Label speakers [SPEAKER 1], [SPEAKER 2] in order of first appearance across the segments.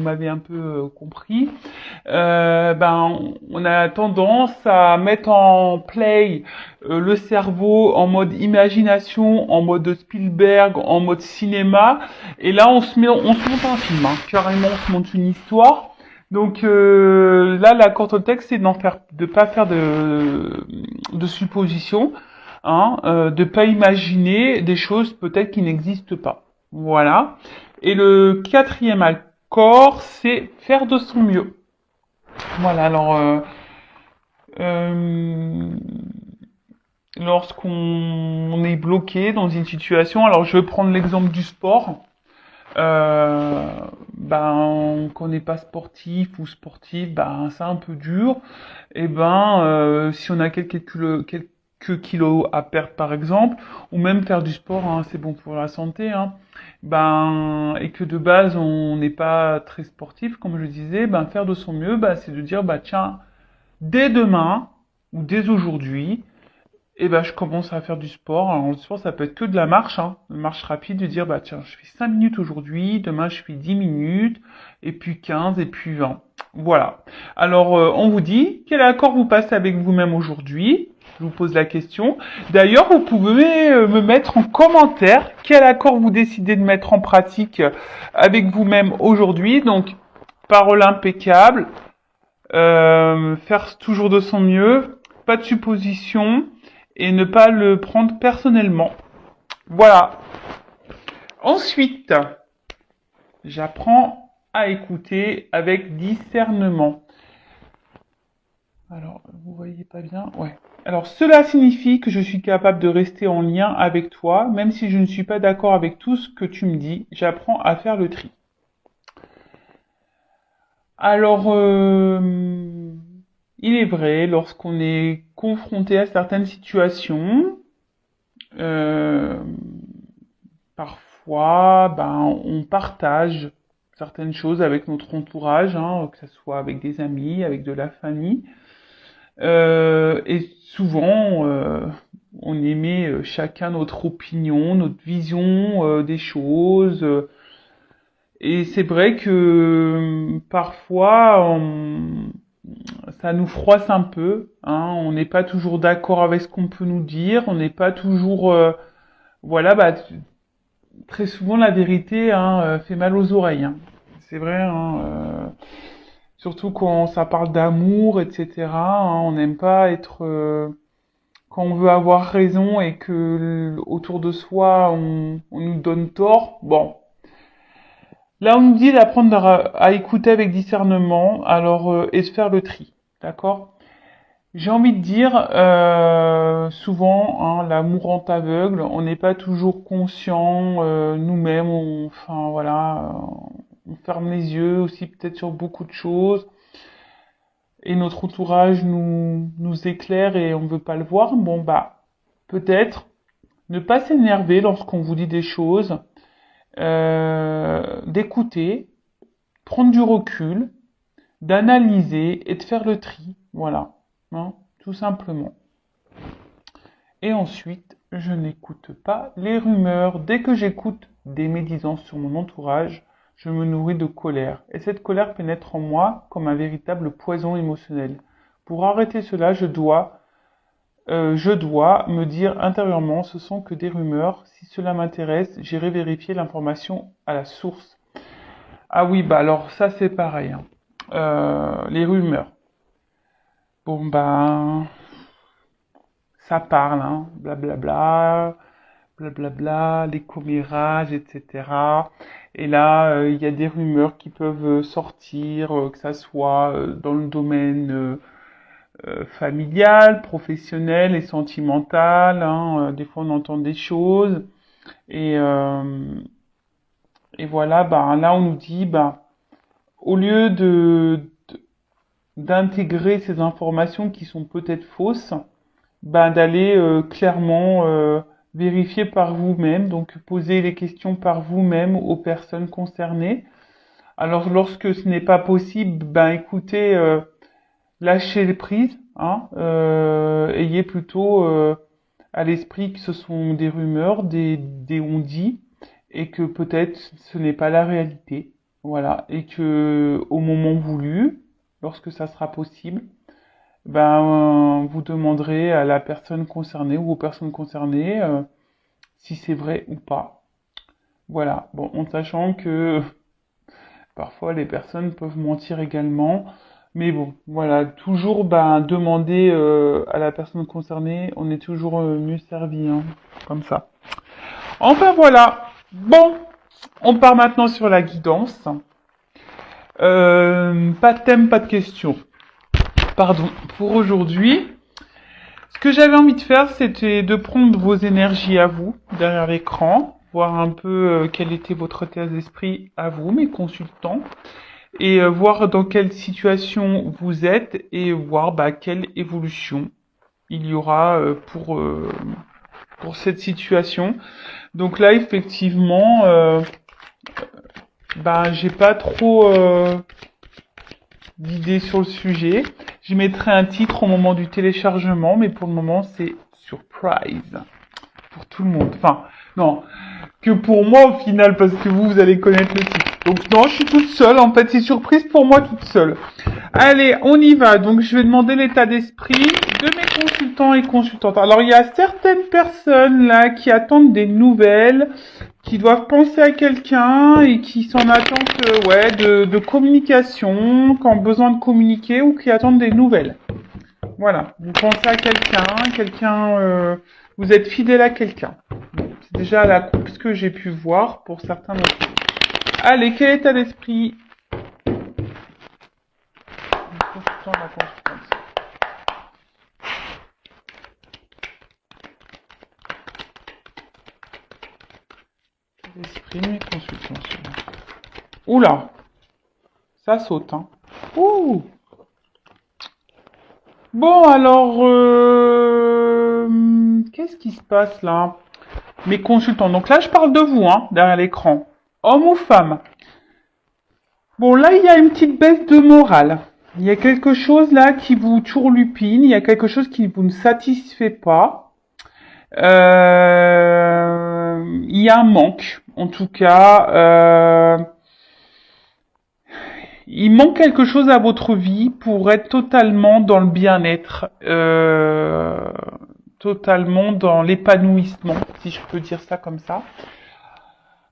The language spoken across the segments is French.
[SPEAKER 1] m'avez un peu compris, on a tendance à mettre en play le cerveau en mode imagination, en mode Spielberg, en mode cinéma, et là on se monte un film, hein. Carrément on se monte une histoire. Donc là, l'accord au texte, c'est de pas faire de suppositions, hein, de pas imaginer des choses peut-être qui n'existent pas. Voilà. Et le quatrième accord, c'est faire de son mieux. Voilà. Alors, euh, lorsqu'on est bloqué dans une situation, alors je vais prendre l'exemple du sport. Euh, quand on n'est pas sportif ou sportif, c'est un peu dur. Et si on a quelques kilos à perdre par exemple, ou même faire du sport, hein, c'est bon pour la santé, hein, et que de base on n'est pas très sportif, comme je disais, faire de son mieux, c'est de dire, tiens, dès demain ou dès aujourd'hui, je commence à faire du sport. Alors, le sport, ça peut être que de la marche, hein, une marche rapide, de dire, tiens, je fais 5 minutes aujourd'hui, demain, je fais 10 minutes, et puis 15, et puis 20. Voilà. Alors, on vous dit, quel accord vous passez avec vous-même aujourd'hui? Je vous pose la question. D'ailleurs, vous pouvez me mettre en commentaire quel accord vous décidez de mettre en pratique avec vous-même aujourd'hui. Donc, parole impeccable, faire toujours de son mieux, pas de supposition, et ne pas le prendre personnellement. Voilà. Ensuite, j'apprends à écouter avec discernement. Alors, vous voyez pas bien? Ouais. Alors, cela signifie que je suis capable de rester en lien avec toi, même si je ne suis pas d'accord avec tout ce que tu me dis. J'apprends à faire le tri. Alors, il est vrai, lorsqu'on est confronté à certaines situations, euh, parfois, on partage certaines choses avec notre entourage, hein, que ce soit avec des amis, avec de la famille. Et souvent, on émet chacun notre opinion, notre vision des choses. Et c'est vrai que parfois, ça nous froisse un peu. Hein, on n'est pas toujours d'accord avec ce qu'on peut nous dire. On n'est pas toujours... voilà, très souvent, la vérité fait mal aux oreilles. Hein. C'est vrai, hein, surtout quand ça parle d'amour, etc. Hein, on n'aime pas être... quand on veut avoir raison et que autour de soi, on nous donne tort. Bon, là, on nous dit d'apprendre à écouter avec discernement, alors et de faire le tri, d'accord? J'ai envie de dire, souvent, hein, l'amour rend aveugle. On n'est pas toujours conscient nous-mêmes. Enfin voilà, on ferme les yeux aussi peut-être sur beaucoup de choses. Et notre entourage nous éclaire et on veut pas le voir. Bon peut-être ne pas s'énerver lorsqu'on vous dit des choses, d'écouter, prendre du recul, d'analyser et de faire le tri. Voilà, hein, tout simplement. Et ensuite, je n'écoute pas les rumeurs. Dès que j'écoute des médisances sur mon entourage, je me nourris de colère. Et cette colère pénètre en moi comme un véritable poison émotionnel. Pour arrêter cela, je dois me dire intérieurement, ce sont que des rumeurs. Si cela m'intéresse, j'irai vérifier l'information à la source. Ah oui, alors ça c'est pareil. Hein. Les rumeurs. Bon ça parle, hein, blablabla, blablabla, les commérages, etc. Et là, il y a des rumeurs qui peuvent sortir, que ça soit dans le domaine familial, professionnel et sentimental. Hein, des fois, on entend des choses. Et, euh, et voilà, là, on nous dit, au lieu d'intégrer ces informations qui sont peut-être fausses, d'aller clairement vérifier par vous-même, donc poser les questions par vous-même aux personnes concernées. Alors lorsque ce n'est pas possible, écoutez, lâchez les prises, hein, ayez plutôt à l'esprit que ce sont des rumeurs, des on-dit, et que peut-être ce n'est pas la réalité. Voilà, et que au moment voulu, lorsque ça sera possible, ben vous demanderez à la personne concernée ou aux personnes concernées si c'est vrai ou pas. Voilà, bon, en sachant que parfois les personnes peuvent mentir également, mais bon, voilà, toujours ben demander à la personne concernée, on est toujours mieux servi, hein, comme ça. Enfin voilà, bon, on part maintenant sur la guidance. Pas de thème, pas de question. Pardon, pour aujourd'hui. Ce que j'avais envie de faire, c'était de prendre vos énergies à vous, derrière l'écran, voir un peu quel était votre état d'esprit à vous, mes consultants, et voir dans quelle situation vous êtes, et voir bah, quelle évolution il y aura pour cette situation. Donc là, effectivement, bah, j'ai pas trop d'idées sur le sujet. Je mettrai un titre au moment du téléchargement, mais pour le moment, c'est surprise pour tout le monde. Enfin, non, que pour moi au final, parce que vous allez connaître le titre. Donc non, je suis toute seule. En fait, c'est surprise pour moi toute seule. Allez, on y va. Donc, je vais demander l'état d'esprit de mes consultants et consultantes. Alors, il y a certaines personnes là qui attendent des nouvelles, qui doivent penser à quelqu'un et qui sont en attente, ouais, de communication, qui ont besoin de communiquer ou qui attendent des nouvelles. Voilà. Vous pensez à quelqu'un, vous êtes fidèle à quelqu'un. Bon, c'est déjà la coupe ce que j'ai pu voir pour certains d'entre vous. Allez, quel état d'esprit? Consultant, la consultante. L'esprit, mes consultants. Oula, ça saute, hein. Ouh. Bon, alors, qu'est-ce qui se passe là? Mes consultants. Donc là, je parle de vous, hein, derrière l'écran. Homme ou femme? Bon, là, il y a une petite baisse de morale. Il y a quelque chose là qui vous tourlupine. Il y a quelque chose qui vous ne satisfait pas. Il y a un manque, en tout cas. Il manque quelque chose à votre vie pour être totalement dans le bien-être, totalement dans l'épanouissement, si je peux dire ça comme ça.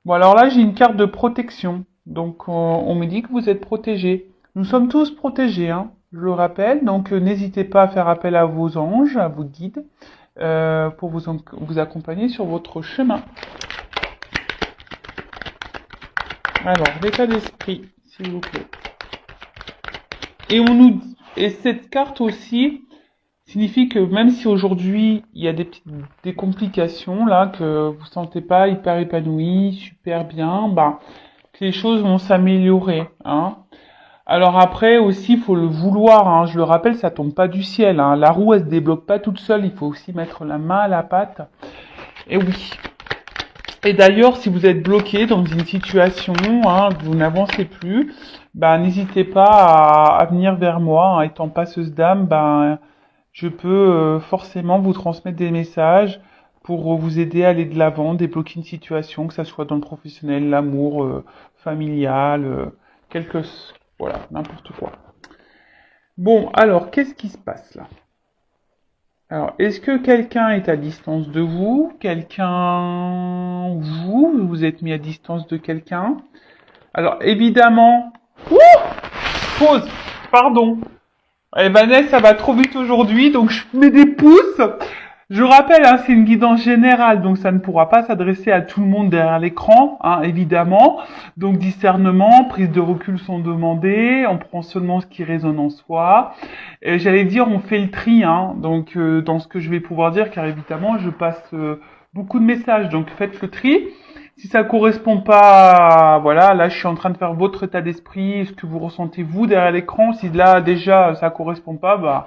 [SPEAKER 1] Bon, alors là, j'ai une carte de protection. Donc, on me dit que vous êtes protégés. Nous sommes tous protégés, hein, je le rappelle. Donc, n'hésitez pas à faire appel à vos anges, à vos guides, pour vous accompagner sur votre chemin. Alors, l'état d'esprit, s'il vous plaît. Et cette carte aussi signifie que même si aujourd'hui il y a des complications là, que vous sentez pas hyper épanoui, super bien, bah que les choses vont s'améliorer, hein. Alors après aussi, il faut le vouloir, hein. Je le rappelle, ça tombe pas du ciel, hein. La roue, elle se débloque pas toute seule. Il faut aussi mettre la main à la pâte. Et oui. Et d'ailleurs, si vous êtes bloqué dans une situation, hein, que vous n'avancez plus, bah n'hésitez pas à venir vers moi, hein. Étant passeuse d'âme, bah je peux forcément vous transmettre des messages pour vous aider à aller de l'avant, débloquer une situation, que ça soit dans le professionnel, l'amour, familial, quelque, voilà, n'importe quoi. Bon, alors, qu'est-ce qui se passe là? Alors, est-ce que quelqu'un est à distance de vous? Vous êtes mis à distance de quelqu'un? Alors, évidemment, pause, pardon. Eh, Vanessa, ça va trop vite aujourd'hui, donc je mets des pouces. Je rappelle, hein, c'est une guidance générale, donc ça ne pourra pas s'adresser à tout le monde derrière l'écran, hein, évidemment. Donc discernement, prise de recul sont demandées, on prend seulement ce qui résonne en soi. Et j'allais dire, on fait le tri, hein, donc dans ce que je vais pouvoir dire, car évidemment, je passe beaucoup de messages, donc faites le tri. Si ça correspond pas, voilà, là je suis en train de faire votre état d'esprit, ce que vous ressentez vous derrière l'écran. Si là déjà ça correspond pas, bah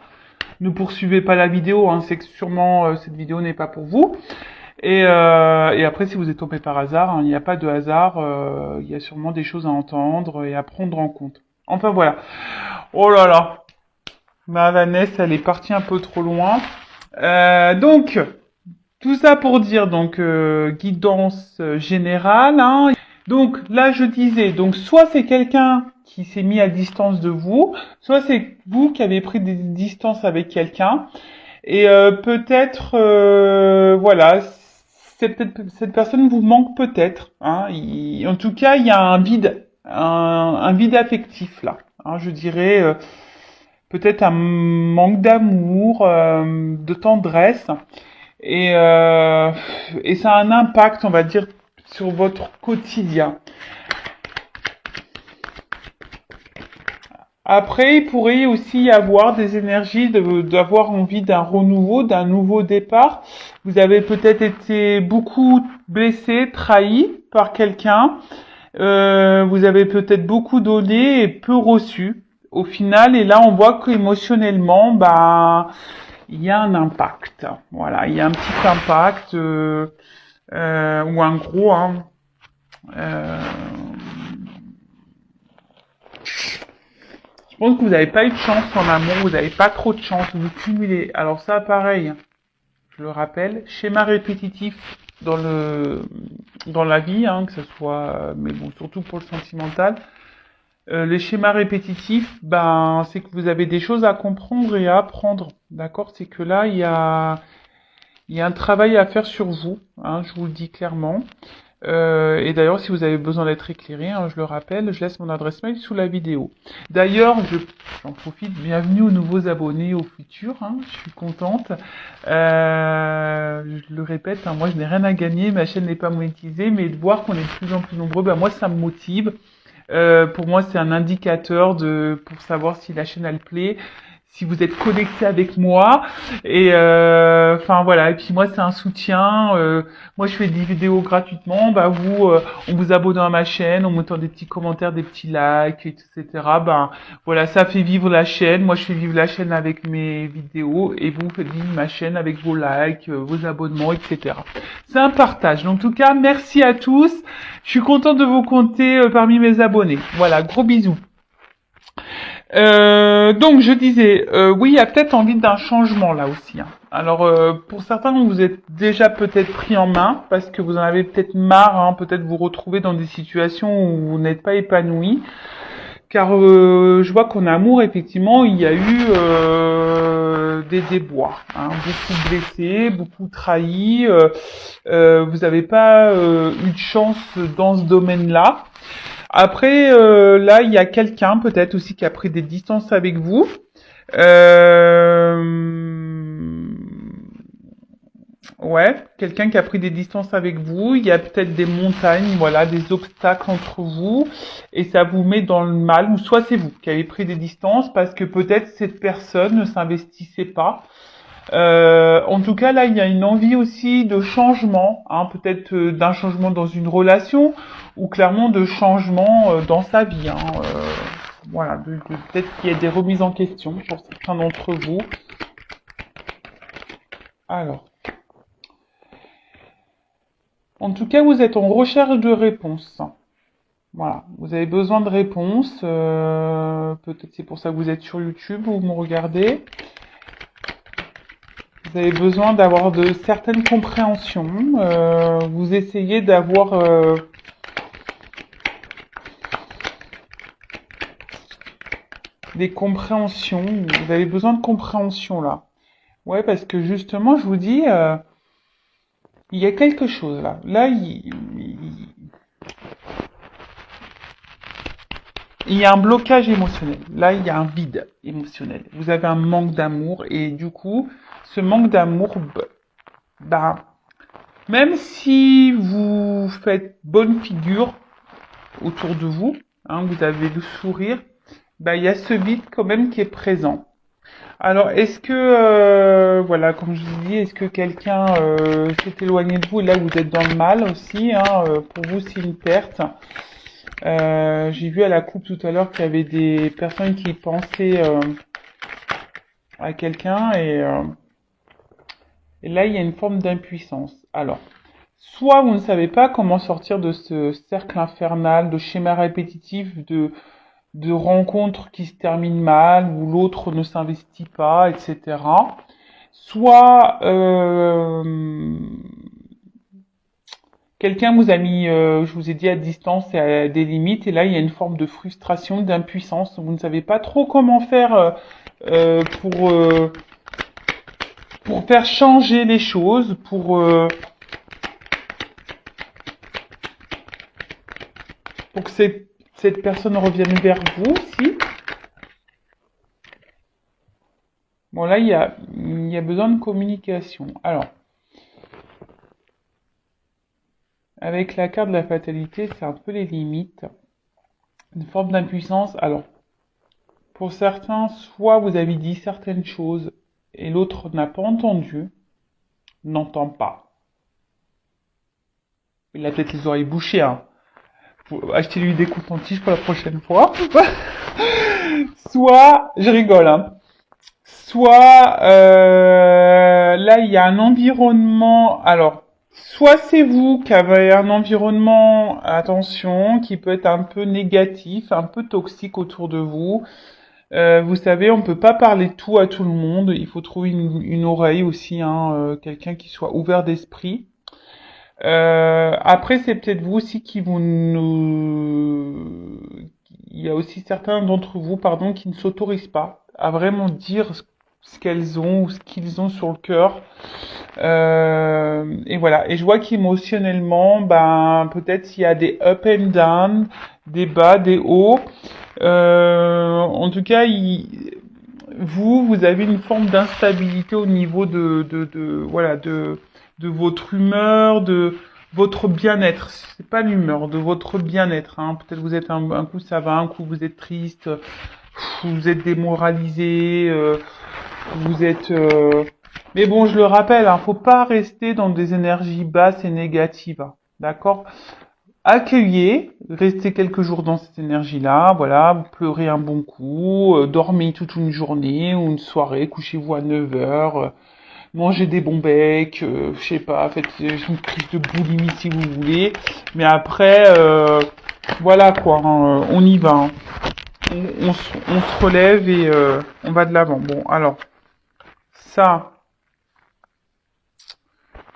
[SPEAKER 1] ne poursuivez pas la vidéo, hein, c'est que sûrement cette vidéo n'est pas pour vous. Et après, si vous êtes tombé par hasard, hein, il n'y a pas de hasard, il y a sûrement des choses à entendre et à prendre en compte. Enfin voilà. Oh là là, ma Vanessa, elle est partie un peu trop loin. Donc, tout ça pour dire, donc, guidance générale, hein. Donc là, je disais, donc soit c'est quelqu'un qui s'est mis à distance de vous, soit c'est vous qui avez pris des distances avec quelqu'un, et peut-être, voilà, c'est peut-être cette personne vous manque peut-être. Hein, en tout cas, il y a un vide, un vide affectif là. Hein, je dirais peut-être un manque d'amour, de tendresse. Et, euh, et ça a un impact, on va dire, sur votre quotidien. Après, il pourrait aussi y avoir des énergies d'avoir envie d'un renouveau, d'un nouveau départ. Vous avez peut-être été beaucoup blessé, trahi par quelqu'un. Vous avez peut-être beaucoup donné et peu reçu au final. Et là, on voit qu'émotionnellement, bah, il y a un impact. Voilà, il y a un petit impact ou un gros. Hein, euh, je pense que vous n'avez pas eu de chance en amour, vous n'avez pas trop de chance, vous cumulez. Alors ça, pareil, je le rappelle, schéma répétitif dans la vie, hein, que ce soit, mais bon, surtout pour le sentimental. Les schémas répétitifs, ben, c'est que vous avez des choses à comprendre et à apprendre, d'accord? C'est que là, il y a un travail à faire sur vous, hein, je vous le dis clairement. Et d'ailleurs, si vous avez besoin d'être éclairé, hein, je le rappelle, je laisse mon adresse mail sous la vidéo. D'ailleurs, j'en profite, bienvenue aux nouveaux abonnés, aux futurs, hein, je suis contente. Je le répète, hein, moi je n'ai rien à gagner, ma chaîne n'est pas monétisée, mais de voir qu'on est de plus en plus nombreux, ben moi ça me motive. Pour moi, c'est un indicateur pour savoir si la chaîne elle plaît, si vous êtes connecté avec moi. Et enfin voilà. Et puis moi, c'est un soutien. Moi, je fais des vidéos gratuitement. Bah vous, en vous abonnant à ma chaîne, en mettant des petits commentaires, des petits likes, etc. Ben voilà, ça fait vivre la chaîne. Moi, je fais vivre la chaîne avec mes vidéos et vous faites vivre ma chaîne avec vos likes, vos abonnements, etc. C'est un partage. Donc, en tout cas, merci à tous. Je suis contente de vous compter parmi mes abonnés. Voilà, gros bisous. Donc je disais, oui, il y a peut-être envie d'un changement là aussi. Hein. Alors pour certains, vous êtes déjà peut-être pris en main parce que vous en avez peut-être marre, hein, peut-être vous retrouver dans des situations où vous n'êtes pas épanoui. Car je vois qu'en amour, effectivement, il y a eu des déboires, hein, beaucoup blessés, beaucoup trahis. Vous n'avez pas eu de chance dans ce domaine-là. Après, là, il y a quelqu'un peut-être aussi qui a pris des distances avec vous. Euh, ouais, quelqu'un qui a pris des distances avec vous. Il y a peut-être des montagnes, voilà, des obstacles entre vous, et ça vous met dans le mal. Ou soit c'est vous qui avez pris des distances parce que peut-être cette personne ne s'investissait pas. En tout cas, là, il y a une envie aussi de changement, hein, peut-être d'un changement dans une relation ou clairement de changement dans sa vie. Hein, voilà, peut-être qu'il y a des remises en question pour certains d'entre vous. Alors, en tout cas, vous êtes en recherche de réponses. Voilà, vous avez besoin de réponses. Peut-être c'est pour ça que vous êtes sur YouTube, vous me regardez. Vous avez besoin d'avoir de certaines compréhensions. Vous essayez d'avoir des compréhensions. Vous avez besoin de compréhension là. Ouais, parce que justement, je vous dis, il y a quelque chose là. Là, il y a un blocage émotionnel. Là, il y a un vide émotionnel. Vous avez un manque d'amour et du coup, ce manque d'amour, bah, même si vous faites bonne figure autour de vous, hein, vous avez le sourire, bah, il y a ce vide quand même qui est présent. Alors, est-ce que, voilà, comme je vous dis, est-ce que quelqu'un s'est éloigné de vous et là vous êtes dans le mal aussi, hein, pour vous c'est une perte. J'ai vu à la coupe tout à l'heure qu'il y avait des personnes qui pensaient à quelqu'un et là il y a une forme d'impuissance. Alors, soit vous ne savez pas comment sortir de ce cercle infernal, de schéma répétitif, de rencontres qui se terminent mal, où l'autre ne s'investit pas, etc. Soit quelqu'un vous a mis, je vous ai dit, à distance et à des limites, et là, il y a une forme de frustration, d'impuissance. Vous ne savez pas trop comment faire euh, pour, euh, pour faire changer les choses, pour que cette personne revienne vers vous aussi. Bon, là, il y a besoin de communication. Alors, avec la carte de la fatalité, c'est un peu les limites. Une forme d'impuissance. Alors, pour certains, soit vous avez dit certaines choses et l'autre n'a pas entendu, n'entend pas. Il a peut-être les oreilles bouchées, hein. Achetez-lui des cotons-tiges pour la prochaine fois. Soit, je rigole, hein. Soit, là, il y a un environnement. Alors, soit c'est vous qui avez un environnement, attention, qui peut être un peu négatif, un peu toxique autour de vous. Vous savez, on peut pas parler de tout à tout le monde. Il faut trouver une oreille aussi, hein, quelqu'un qui soit ouvert d'esprit. Après, c'est peut-être vous aussi qui vous ne... Il y a aussi certains d'entre vous, pardon, qui ne s'autorisent pas à vraiment dire ce qu'elles ont ou ce qu'ils ont sur le cœur. Et voilà. Et je vois qu'émotionnellement, ben, peut-être il y a des up and down, des bas, des hauts. En tout cas, vous avez une forme d'instabilité au niveau voilà, de votre humeur, de votre bien-être. C'est pas l'humeur, de votre bien-être, hein. Peut-être vous êtes un coup ça va, un coup vous êtes triste, vous êtes démoralisé, vous êtes, mais bon, je le rappelle, hein, faut pas rester dans des énergies basses et négatives, hein. D'accord? Accueillez, restez quelques jours dans cette énergie-là, voilà, vous pleurez un bon coup, dormez toute une journée ou une soirée, couchez-vous à 9 heures, mangez des bons becs, je sais pas, faites une crise de boulimie si vous voulez, mais après, voilà quoi, hein, on y va, hein. On se relève et on va de l'avant. Bon, alors, ça,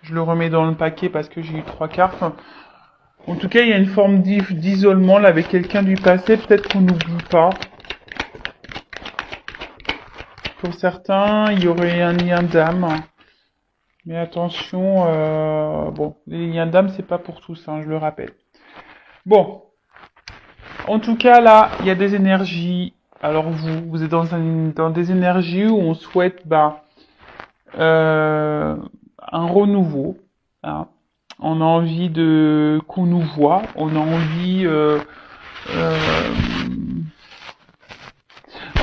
[SPEAKER 1] je le remets dans le paquet parce que j'ai eu 3 cartes. En tout cas, il y a une forme d'isolement là avec quelqu'un du passé. Peut-être qu'on n'oublie pas. Pour certains, il y aurait un lien d'âme. Mais attention, bon, les liens d'âme, c'est pas pour tous, hein, je le rappelle. Bon, en tout cas, là, il y a des énergies. Alors vous êtes dans des énergies où on souhaite un renouveau, hein. On a envie qu'on nous voit, on a envie euh,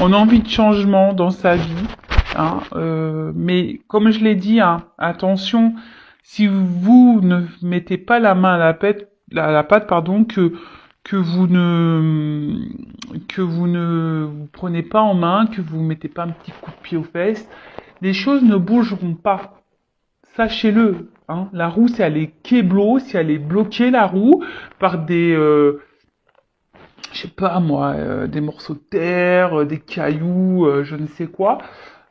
[SPEAKER 1] on a envie de changement dans sa vie, hein, mais comme je l'ai dit, hein, attention, si vous ne mettez pas la main à la pâte, pardon, que vous ne vous prenez pas en main, que vous mettez pas un petit coup de pied aux fesses, les choses ne bougeront pas. Sachez-le, hein, la roue, si elle est kéblo, si elle est bloquée, la roue, par je sais pas moi, des morceaux de terre, des cailloux, je ne sais quoi,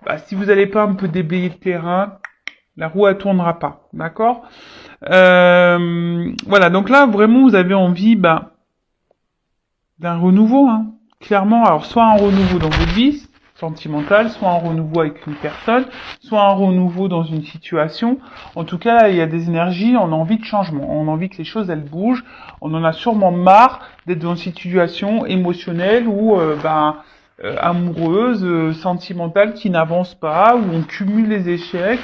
[SPEAKER 1] bah, si vous n'allez pas un peu déblayer le terrain, la roue elle tournera pas, d'accord. Voilà, donc là vraiment vous avez envie d'un renouveau, hein, clairement. Alors soit un renouveau dans votre vie sentimentale, soit un renouveau avec une personne, soit un renouveau dans une situation. En tout cas, il y a des énergies, on a envie de changement, on a envie que les choses elles bougent. On en a sûrement marre d'être dans une situation émotionnelle ou amoureuse, sentimentale qui n'avance pas, où on cumule les échecs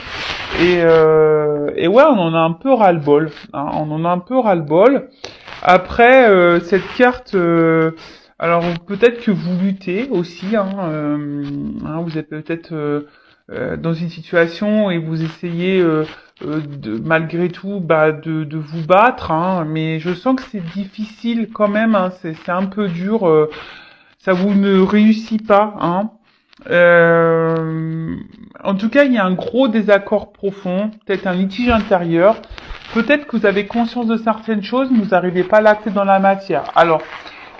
[SPEAKER 1] et ouais, on en a un peu ras-le-bol, hein, on en a un peu ras-le-bol. Après, cette carte, alors peut-être que vous luttez aussi, hein, vous êtes peut-être dans une situation et vous essayez malgré tout de vous battre, hein, mais je sens que c'est difficile quand même, hein, c'est un peu dur, ça vous ne réussit pas, hein. En tout cas, il y a un gros désaccord profond, peut-être un litige intérieur. Peut-être que vous avez conscience de certaines choses, mais vous n'arrivez pas à l'acter dans la matière. Alors,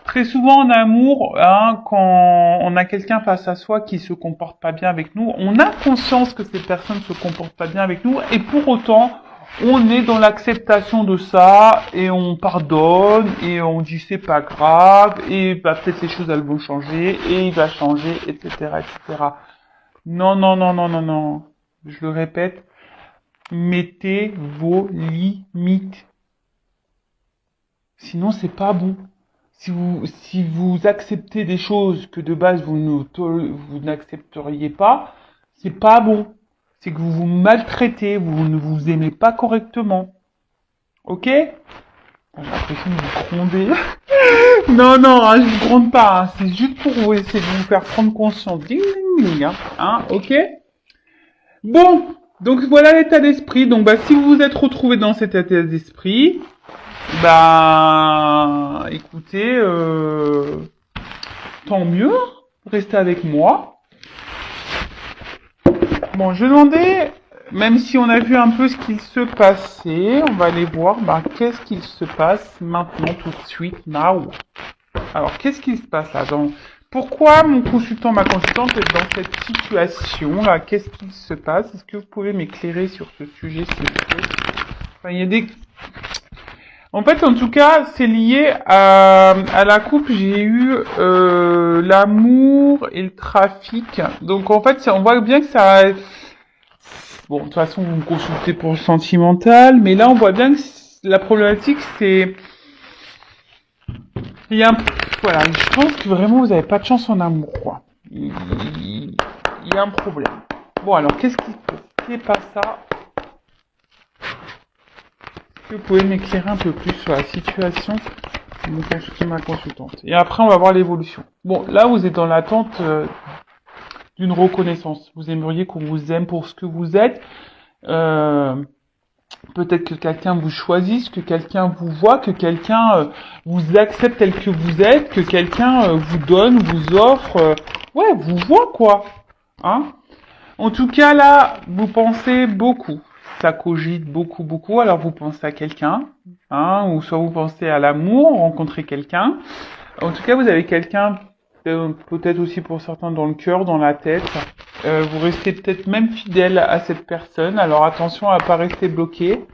[SPEAKER 1] très souvent en amour, hein, quand on a quelqu'un face à soi qui se comporte pas bien avec nous, on a conscience que cette personne se comporte pas bien avec nous, et pour autant, on est dans l'acceptation de ça et on pardonne et on dit c'est pas grave et bah, peut-être les choses elles vont changer et il va changer, etc., etc. Non, non, non, non, non, non. Je le répète, mettez vos limites. Sinon, c'est pas bon. Si vous acceptez des choses que de base vous n'accepteriez pas, c'est pas bon. C'est que vous vous maltraitez, vous ne vous aimez pas correctement. Ok? J'ai l'impression de vous gronder. Non, non, hein, je vous gronde pas. Hein. C'est juste pour vous essayer de vous faire prendre conscience. Ding, ding, ding. Hein, ok? Bon, donc voilà l'état d'esprit. Donc bah si vous vous êtes retrouvé dans cet état d'esprit, bah écoutez, tant mieux. Restez avec moi. Bon, je demandais, même si on a vu un peu ce qu'il se passait, on va aller voir, bah qu'est-ce qu'il se passe maintenant tout de suite, now. Alors, qu'est-ce qui se passe là Pourquoi mon consultant, ma consultante est dans cette situation-là? Qu'est-ce qui se passe? Est-ce que vous pouvez m'éclairer sur ce sujet, s'il vous plaît? Enfin, il y a des... En fait, en tout cas, c'est lié à la coupe. J'ai eu l'amour et le trafic. Donc, en fait, on voit bien que ça... Bon, de toute façon, vous me consultez pour le sentimental. Mais là, on voit bien que la problématique, c'est... Il y a un... Voilà, je pense que vraiment, vous n'avez pas de chance en amour, quoi. Il y a un problème. Bon, alors, qu'est-ce qui se passe? C'est pas ça. Vous pouvez m'éclairer un peu plus sur la situation de ma consultante. Et après, on va voir l'évolution. Bon, là, vous êtes dans l'attente d'une reconnaissance. Vous aimeriez qu'on vous aime pour ce que vous êtes. Peut-être que quelqu'un vous choisisse, que quelqu'un vous voit, que quelqu'un vous accepte tel que vous êtes, que quelqu'un vous donne, vous offre. Ouais, vous voit, quoi. Hein? En tout cas, là, vous pensez beaucoup. Ça cogite beaucoup, beaucoup. Alors, vous pensez à quelqu'un, hein, ou soit vous pensez à l'amour, rencontrer quelqu'un. En tout cas, vous avez quelqu'un, peut-être aussi pour certains dans le cœur, dans la tête. Vous restez peut-être même fidèle à cette personne. Alors, attention à pas rester bloqué.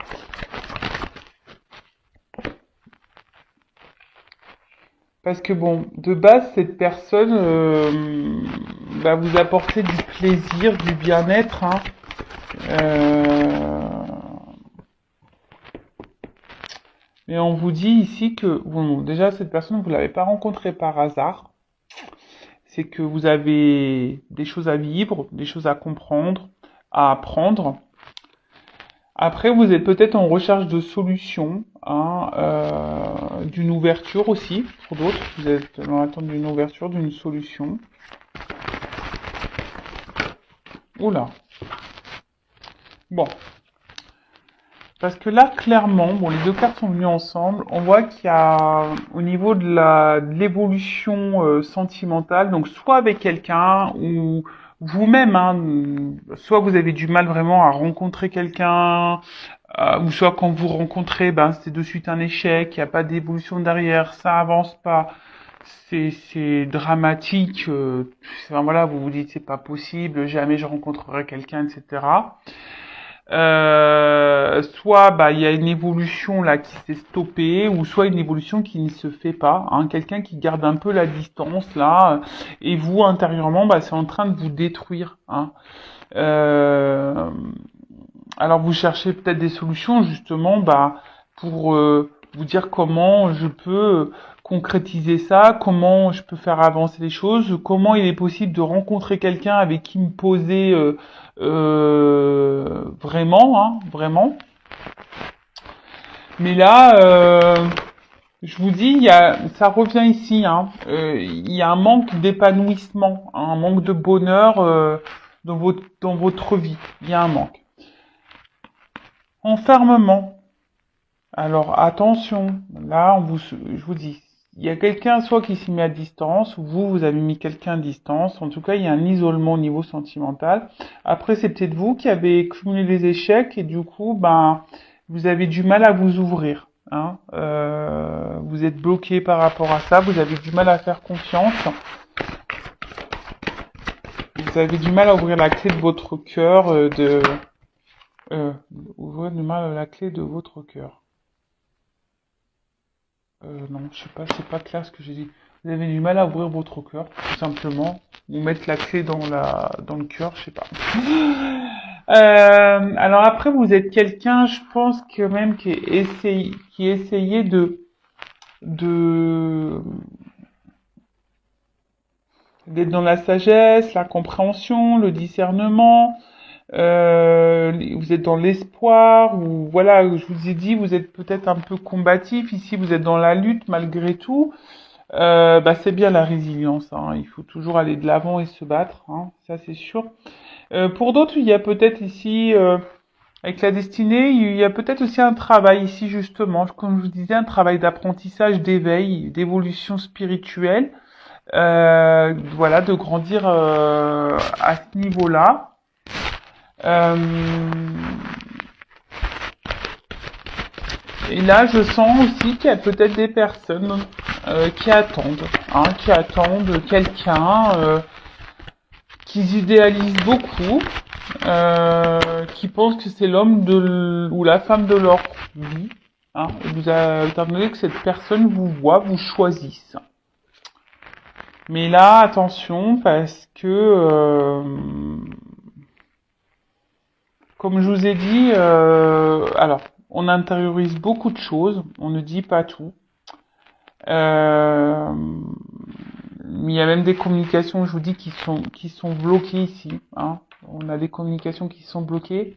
[SPEAKER 1] Parce que bon, de base, cette personne va vous apporter du plaisir, du bien-être, hein. Mais on vous dit ici que, bon, déjà, cette personne, vous l'avez pas rencontrée par hasard. C'est que vous avez des choses à vivre, des choses à comprendre, à apprendre. Après, vous êtes peut-être en recherche de solutions, hein, d'une ouverture aussi, pour d'autres. Vous êtes dans l'attente d'une ouverture, d'une solution. Oula. Bon. Parce que là, clairement, bon, les deux cartes sont venues ensemble. On voit qu'il y a, au niveau de l'évolution sentimentale, donc soit avec quelqu'un ou vous-même, hein, soit vous avez du mal vraiment à rencontrer quelqu'un, ou soit quand vous rencontrez, ben c'est de suite un échec, il n'y a pas d'évolution derrière, ça avance pas, c'est dramatique. Enfin, voilà, vous vous dites c'est pas possible, jamais je rencontrerai quelqu'un, etc. Soit bah il y a une évolution là qui s'est stoppée, ou soit une évolution qui ne se fait pas, hein, quelqu'un qui garde un peu la distance là, et vous intérieurement bah c'est en train de vous détruire, hein. Alors vous cherchez peut-être des solutions justement bah pour vous dire comment je peux concrétiser ça, comment je peux faire avancer les choses, comment il est possible de rencontrer quelqu'un avec qui me poser vraiment, hein, vraiment. Mais là, je vous dis, ça revient ici, hein, il y a un manque d'épanouissement, hein, un manque de bonheur dans votre vie. Il y a un manque. Enfermement. Alors attention, là, je vous dis, il y a quelqu'un soit qui s'est mis à distance, ou vous avez mis quelqu'un à distance. En tout cas, il y a un isolement au niveau sentimental. Après, c'est peut-être vous qui avez cumulé les échecs et du coup, ben, vous avez du mal à vous ouvrir, hein. Vous êtes bloqué par rapport à ça. Vous avez du mal à faire confiance. Vous avez du mal à ouvrir la clé de votre cœur, Euh, Ouvrir du mal à la clé de votre cœur. Non, je sais pas, c'est pas clair ce que j'ai dit. Vous avez du mal à ouvrir votre cœur, tout simplement. Ou mettre la clé dans le cœur, je sais pas. Alors après, vous êtes quelqu'un, je pense que même qui essayait de, d'être dans la sagesse, la compréhension, le discernement. Vous êtes dans l'espoir, ou voilà, je vous ai dit, vous êtes peut-être un peu combatif. Ici, vous êtes dans la lutte malgré tout. Bah, c'est bien la résilience, hein. Il faut toujours aller de l'avant et se battre, hein, ça c'est sûr. Pour d'autres, il y a peut-être ici, avec la destinée, il y a peut-être aussi un travail ici justement, comme je vous disais, un travail d'apprentissage, d'éveil, d'évolution spirituelle. Voilà, de grandir à ce niveau-là. Euh, et là, je sens aussi qu'il y a peut-être des personnes qui attendent quelqu'un, qu'ils idéalisent beaucoup, qui pensent que c'est l'homme ou la femme de leur vie. Hein, et vous attendez que cette personne vous voit, vous choisisse. Mais là, attention, parce que, comme je vous ai dit, alors, on intériorise beaucoup de choses, on ne dit pas tout. Euh, il y a même des communications, je vous dis, qui sont bloquées ici. Hein. On a des communications qui sont bloquées.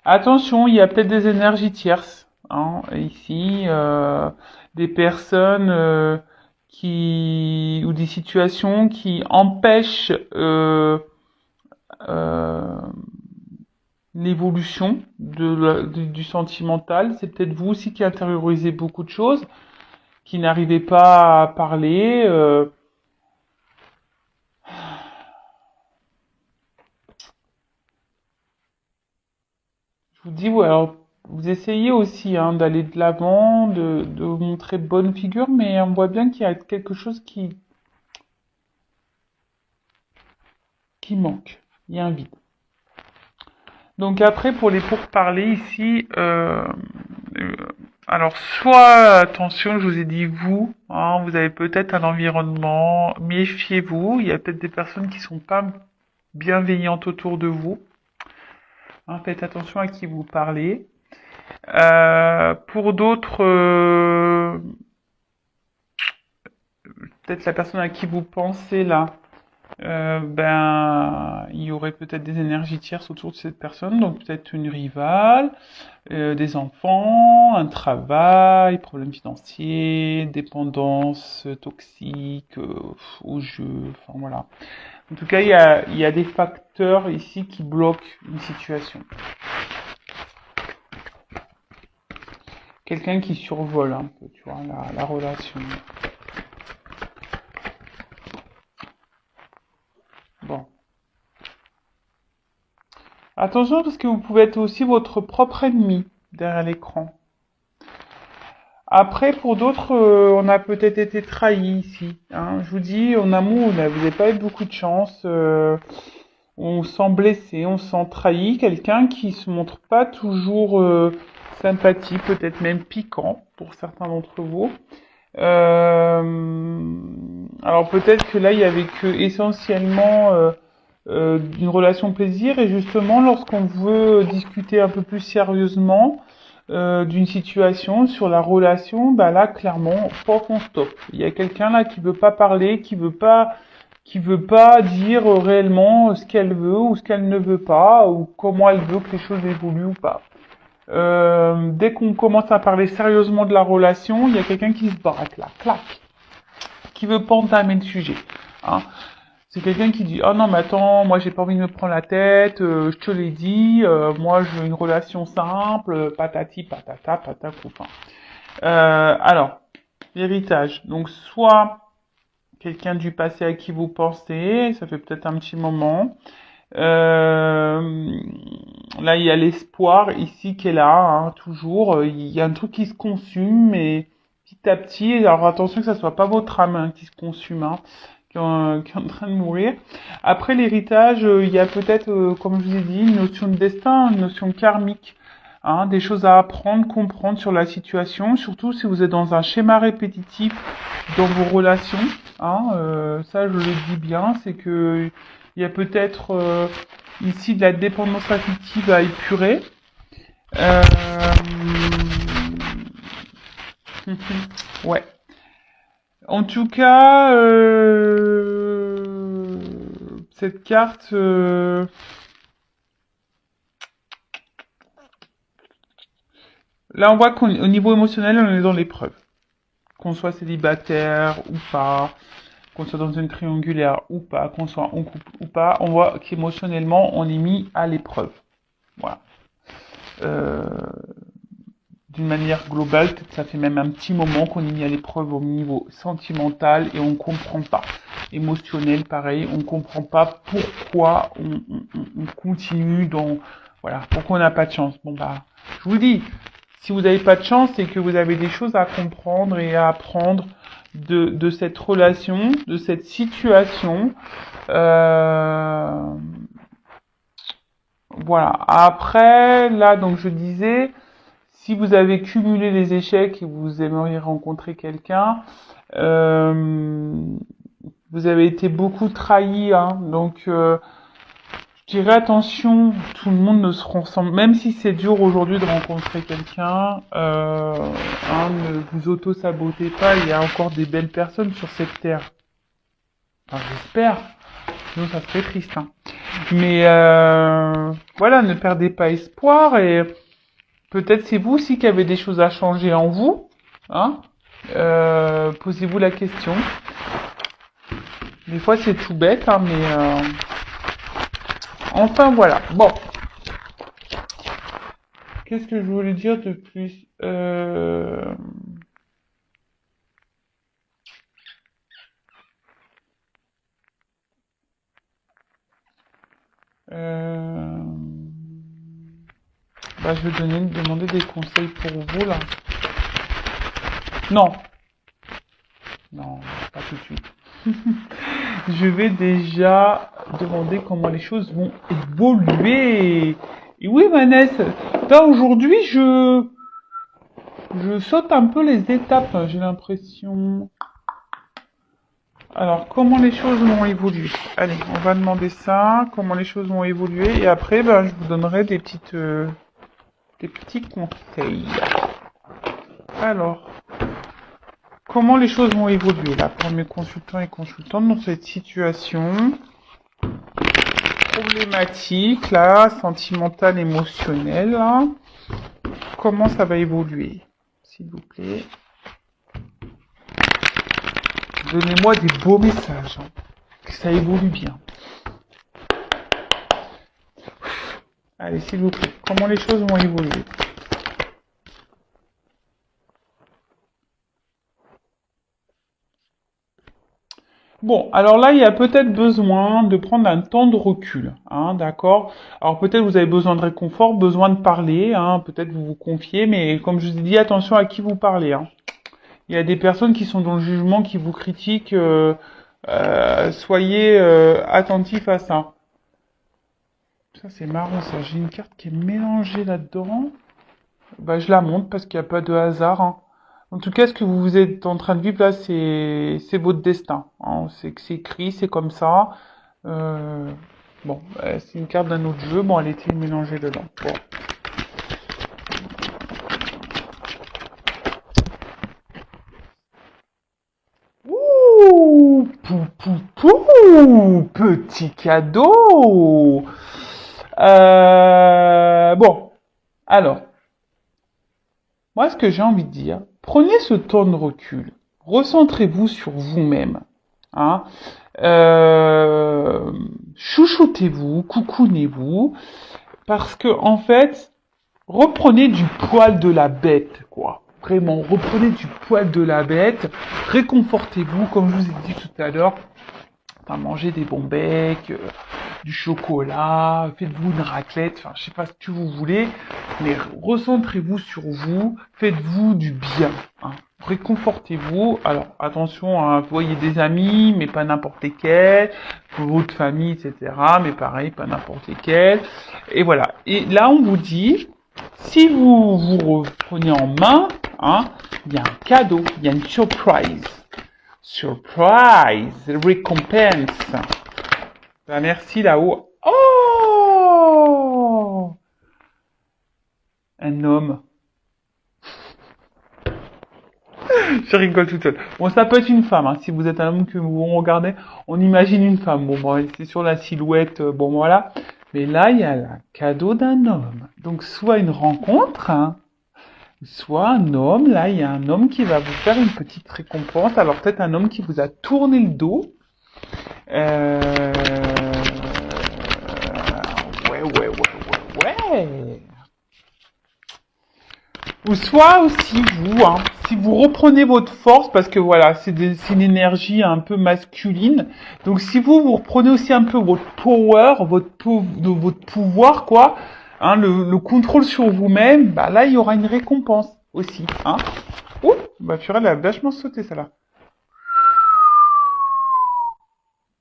[SPEAKER 1] Attention, il y a peut-être des énergies tierces, hein, ici, des personnes ou des situations qui empêchent euh, l'évolution du sentimental. C'est peut-être vous aussi qui intériorisez beaucoup de choses, qui n'arrivez pas à parler. Je vous dis, ouais, alors, vous essayez aussi hein, d'aller de l'avant, de vous montrer bonne figure, mais on voit bien qu'il y a quelque chose qui manque. Il y a un vide. Donc après, pour les pourparlers ici, euh, alors soit, attention, je vous ai dit vous, hein, vous avez peut-être un environnement, méfiez-vous, il y a peut-être des personnes qui sont pas bienveillantes autour de vous. Hein, faites attention à qui vous parlez. Pour d'autres, peut-être la personne à qui vous pensez là, ben, il y aurait peut-être des énergies tierces autour de cette personne, donc peut-être une rivale, des enfants, un travail, problèmes financiers, dépendance toxique au jeu, enfin voilà. En tout cas, il y a des facteurs ici qui bloquent une situation. Quelqu'un qui survole un peu, tu vois, la relation. Bon. Attention parce que vous pouvez être aussi votre propre ennemi derrière l'écran. Après, pour d'autres, on a peut-être été trahi ici. Hein. Je vous dis, en amour, vous n'avez pas eu beaucoup de chance. On se sent blessé, on se sent trahi. Quelqu'un qui se montre pas toujours sympathique, peut-être même piquant pour certains d'entre vous. Alors peut-être que là, il y avait que essentiellement une relation plaisir et justement, lorsqu'on veut discuter un peu plus sérieusement d'une situation sur la relation, bah là, clairement, faut qu'on stoppe. Il y a quelqu'un là qui veut pas parler, qui veut pas dire réellement ce qu'elle veut ou ce qu'elle ne veut pas ou comment elle veut que les choses évoluent ou pas. Dès qu'on commence à parler sérieusement de la relation, il y a quelqu'un qui se braque là, clac, qui veut pas entamer le sujet. Hein. C'est quelqu'un qui dit, oh non mais attends, moi j'ai pas envie de me prendre la tête, je te l'ai dit, moi je veux une relation simple, patati patata patacoupa. Alors, l'héritage. Donc soit quelqu'un du passé à qui vous pensez, ça fait peut-être un petit moment. Euh, Là, il y a l'espoir ici qui est là, hein, toujours. Il y a un truc qui se consume, mais petit à petit. Alors attention que ça soit pas votre âme hein, qui se consume. Hein. qui est en train de mourir. Après l'héritage, il y a peut-être, comme je vous ai dit, une notion de destin, une notion karmique, hein, des choses à apprendre, comprendre sur la situation, surtout si vous êtes dans un schéma répétitif dans vos relations. Hein, ça, je le dis bien, c'est que il y a peut-être ici de la dépendance affective à épurer. Euh... ouais. En tout cas, cette carte, là on voit qu'au niveau émotionnel, on est dans l'épreuve. Qu'on soit célibataire ou pas, qu'on soit dans une triangulaire ou pas, qu'on soit en couple ou pas, on voit qu'émotionnellement, on est mis à l'épreuve. Voilà. Euh, D'une manière globale, peut-être ça fait même un petit moment qu'on est mis à l'épreuve au niveau sentimental et on comprend pas. Émotionnel, pareil, on comprend pas pourquoi on continue dans, voilà, pourquoi on n'a pas de chance. Bon bah, je vous dis, si vous n'avez pas de chance, c'est que vous avez des choses à comprendre et à apprendre de cette relation, de cette situation. Voilà. Après, là, donc je disais, si vous avez cumulé les échecs et vous aimeriez rencontrer quelqu'un, vous avez été beaucoup trahi, hein, donc je dirais attention, tout le monde ne se ressemble, même si c'est dur aujourd'hui de rencontrer quelqu'un, hein, ne vous auto-sabotez pas, il y a encore des belles personnes sur cette terre. Enfin, j'espère, sinon ça serait triste. Hein. Mais voilà, ne perdez pas espoir et peut-être c'est vous aussi qui avez des choses à changer en vous. Hein, posez-vous la question. Des fois c'est tout bête, hein, mais enfin voilà. Bon. Qu'est-ce que je voulais dire de plus bah, je vais demander des conseils pour vous là. Non. Non, pas tout de suite. Je vais déjà demander comment les choses vont évoluer. Et oui, Vanessa, là aujourd'hui, je saute un peu les étapes, hein, j'ai l'impression. Alors, comment les choses vont évoluer? Allez, on va demander ça, comment les choses vont évoluer, et après, ben, je vous donnerai des petits conseils. Alors, comment les choses vont évoluer là pour mes consultants et consultantes dans cette situation problématique là, sentimentale, émotionnelle là. Comment ça va évoluer, s'il vous plaît? Donnez-moi des beaux messages, hein, que ça évolue bien. Allez, s'il vous plaît, comment les choses vont évoluer? Bon, alors là, il y a peut-être besoin de prendre un temps de recul, hein, d'accord? Alors peut-être vous avez besoin de réconfort, besoin de parler, hein, peut-être vous vous confiez, mais comme je vous ai dit, attention à qui vous parlez, hein. Il y a des personnes qui sont dans le jugement, qui vous critiquent, soyez attentifs à ça. Ça c'est marrant ça, j'ai une carte qui est mélangée là-dedans. Bah je la montre parce qu'il n'y a pas de hasard, hein. En tout cas, ce que vous êtes en train de vivre là, c'est votre destin, hein. C'est que c'est écrit, c'est comme ça. Euh, bon, c'est une carte d'un autre jeu. Bon, elle était mélangée dedans. Bon. Ouh, pou, pou, pou, petit cadeau. Bon, alors, moi, ce que j'ai envie de dire, prenez ce temps de recul, recentrez-vous sur vous-même, hein. Euh, Chouchoutez-vous, coucounez-vous, parce que en fait, reprenez du poil de la bête, quoi. Vraiment, reprenez du poil de la bête, réconfortez-vous, comme je vous ai dit tout à l'heure, enfin, mangez des bons becs, du chocolat, faites-vous une raclette, enfin, je sais pas ce que vous voulez, mais recentrez-vous sur vous, faites-vous du bien, hein. Réconfortez-vous. Alors attention, hein, vous voyez des amis, mais pas n'importe lesquels, votre famille, etc. Mais pareil, pas n'importe lesquels. Et voilà. Et là, on vous dit, si vous vous reprenez en main, hein, il y a un cadeau, il y a une surprise. Surprise, récompense. Ben, merci là-haut. Oh! Un homme. Je rigole tout seul. Bon, ça peut être une femme, hein. Si vous êtes un homme que vous regardez, on imagine une femme. Bon, c'est sur la silhouette, bon, voilà. Mais là, il y a le cadeau d'un homme. Donc, soit une rencontre, hein, soit un homme. Là, il y a un homme qui va vous faire une petite récompense. Alors, peut-être un homme qui vous a tourné le dos. Ouais. Ou soit aussi vous, hein, si vous reprenez votre force, parce que voilà, c'est une énergie un peu masculine. Donc si vous reprenez aussi un peu votre power, votre pouvoir, quoi, hein, le contrôle sur vous-même, bah là il y aura une récompense aussi, hein. Ouh, bah purée, elle a vachement sauté celle-là.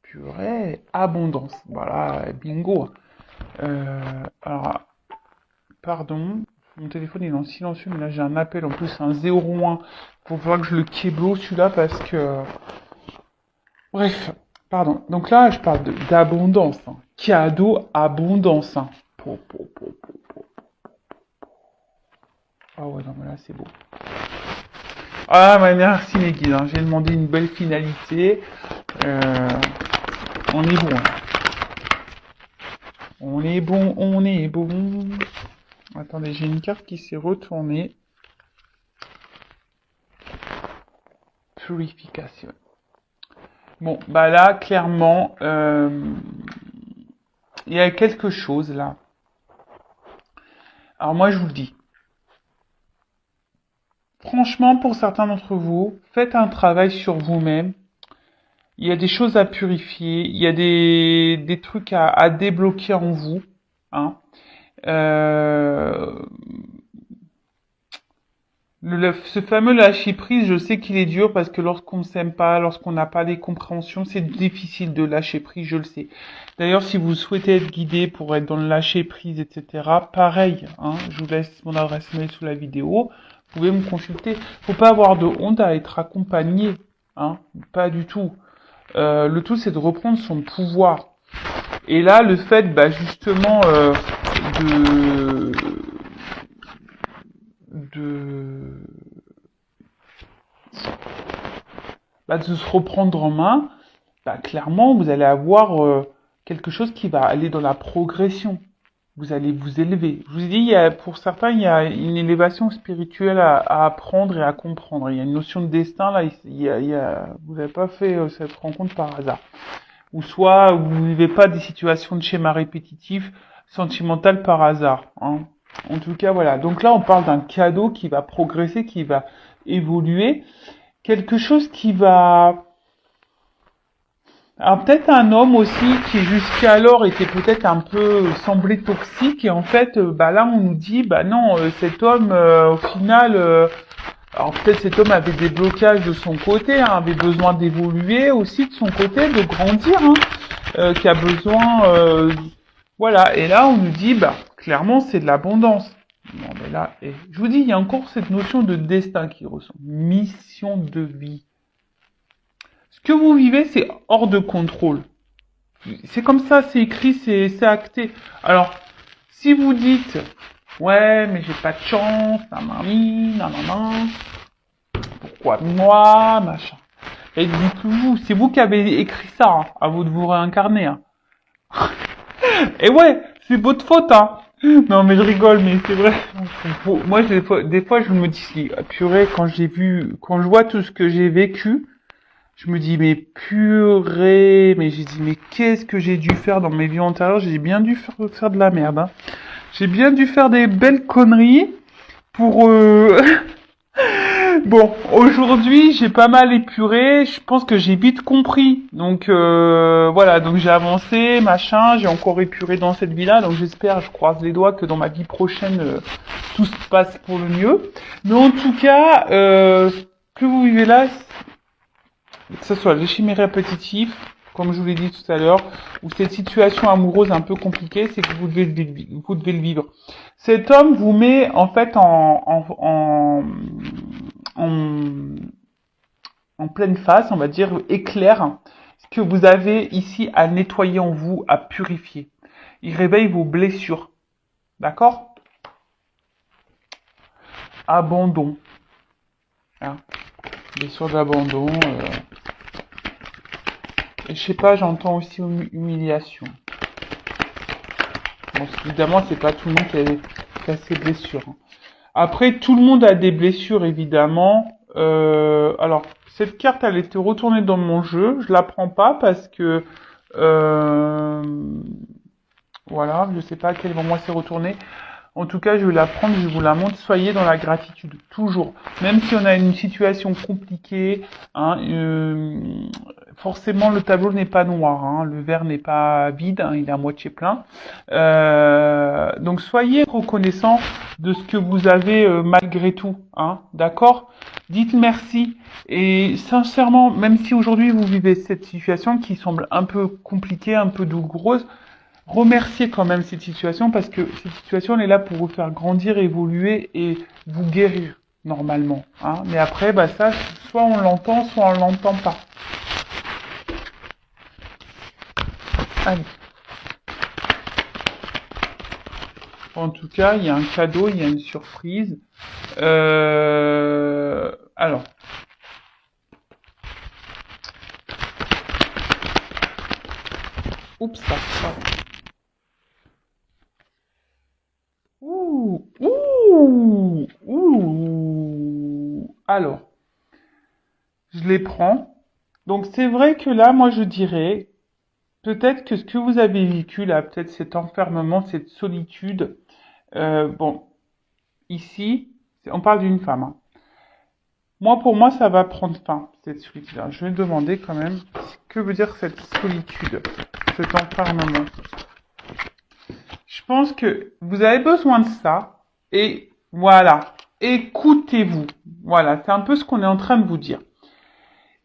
[SPEAKER 1] Purée, abondance, voilà, bingo. Alors, pardon. Mon téléphone il est en silencieux, mais là j'ai un appel en plus, c'est un 01. Faut voir que je le kéblo celui-là parce que. Bref, pardon. Donc là je parle d'abondance. Hein. Cadeau, abondance. Hein. Ah ouais, non, mais là c'est beau. Ah, mais merci les guides. Hein. J'ai demandé une belle finalité. On est bon. Hein. On est bon, on est bon. Attendez, j'ai une carte qui s'est retournée. Purification. Bon, bah là, clairement, il y a quelque chose là. Alors moi, je vous le dis. Franchement, pour certains d'entre vous, faites un travail sur vous-même. Il y a des choses à purifier. Il y a des trucs à débloquer en vous. Hein. Ce fameux lâcher prise, je sais qu'il est dur parce que lorsqu'on ne s'aime pas, lorsqu'on n'a pas les compréhensions, c'est difficile de lâcher prise, je le sais. D'ailleurs, si vous souhaitez être guidé pour être dans le lâcher prise, etc., pareil, hein, je vous laisse mon adresse mail sous la vidéo, vous pouvez me consulter. Faut pas avoir de honte à être accompagné, hein, pas du tout. Le tout, c'est de reprendre son pouvoir. Et là, le fait, bah, justement, de se reprendre en main, bah, clairement, vous allez avoir quelque chose qui va aller dans la progression. Vous allez vous élever. Je vous ai dit, pour certains, il y a une élévation spirituelle à apprendre et à comprendre. Il y a une notion de destin, là, vous n'avez pas fait cette rencontre par hasard. Ou soit, vous ne vivez pas des situations de schéma répétitif, sentimental par hasard. Hein. En tout cas, voilà. Donc là, on parle d'un cadeau qui va progresser, qui va évoluer. Quelque chose qui va... Alors peut-être un homme aussi qui jusqu'alors était peut-être un peu semblé toxique et en fait, bah là, on nous dit, bah non, cet homme, au final... alors peut-être cet homme avait des blocages de son côté, hein, avait besoin d'évoluer aussi de son côté, de grandir, hein, qui a besoin... voilà, et là on nous dit, bah clairement c'est de l'abondance. Non mais là, je vous dis, il y a encore cette notion de destin qui ressent. Mission de vie. Ce que vous vivez, c'est hors de contrôle. C'est comme ça, c'est écrit, c'est acté. Alors, si vous dites, ouais, mais j'ai pas de chance, nanana, pourquoi moi, machin. Et dites-vous, c'est vous qui avez écrit ça, hein, à vous de vous réincarner. Hein. Et ouais, c'est votre faute, hein. Non, mais je rigole, mais c'est vrai. Moi, des fois, je me dis, purée, quand je vois tout ce que j'ai vécu, je me dis, mais purée, mais j'ai dit, mais qu'est-ce que j'ai dû faire dans mes vies antérieures? J'ai bien dû faire de la merde, hein. J'ai bien dû faire des belles conneries pour, Bon, aujourd'hui, j'ai pas mal épuré. Je pense que j'ai vite compris. Donc voilà, donc j'ai avancé, machin. J'ai encore épuré dans cette vie-là. Donc j'espère, je croise les doigts que dans ma vie prochaine, tout se passe pour le mieux. Mais en tout cas, ce que vous vivez là, que ce soit les chimères répétitifs, comme je vous l'ai dit tout à l'heure, ou cette situation amoureuse un peu compliquée, c'est que vous devez le vivre. Cet homme vous met en fait en, en pleine face, on va dire, éclaire ce que vous avez ici à nettoyer en vous, à purifier. Il réveille vos blessures. D'accord? Abandon. Hein, blessure d'abandon. Et je sais pas, j'entends aussi humiliation. Bon, évidemment, c'est pas tout le monde qui a ses blessures. Après, tout le monde a des blessures, évidemment. Alors, cette carte, elle était retournée dans mon jeu. Je la prends pas parce que... euh, voilà, je sais pas à quel moment elle s'est retournée. En tout cas, je vais la prendre, je vous la montre. Soyez dans la gratitude, toujours. Même si on a une situation compliquée, hein, forcément le tableau n'est pas noir, hein, le verre n'est pas vide, hein, il est à moitié plein. Donc soyez reconnaissants de ce que vous avez malgré tout, hein, d'accord? Dites merci. Et sincèrement, même si aujourd'hui vous vivez cette situation qui semble un peu compliquée, un peu douloureuse, remerciez quand même cette situation parce que cette situation elle est là pour vous faire grandir, évoluer et vous guérir normalement. Hein. Mais après, bah ça, soit on l'entend, soit on l'entend pas. Allez. En tout cas, il y a un cadeau, il y a une surprise. Alors. Oups, ça. Ouh. Alors, je les prends. Donc c'est vrai que là, moi je dirais, peut-être que ce que vous avez vécu là, peut-être cet enfermement, cette solitude, bon, ici, on parle d'une femme. Hein. Moi, pour moi, ça va prendre fin, cette solitude. Je vais demander quand même, ce que veut dire cette solitude, cet enfermement. Je pense que vous avez besoin de ça, et voilà, écoutez-vous. Voilà, c'est un peu ce qu'on est en train de vous dire.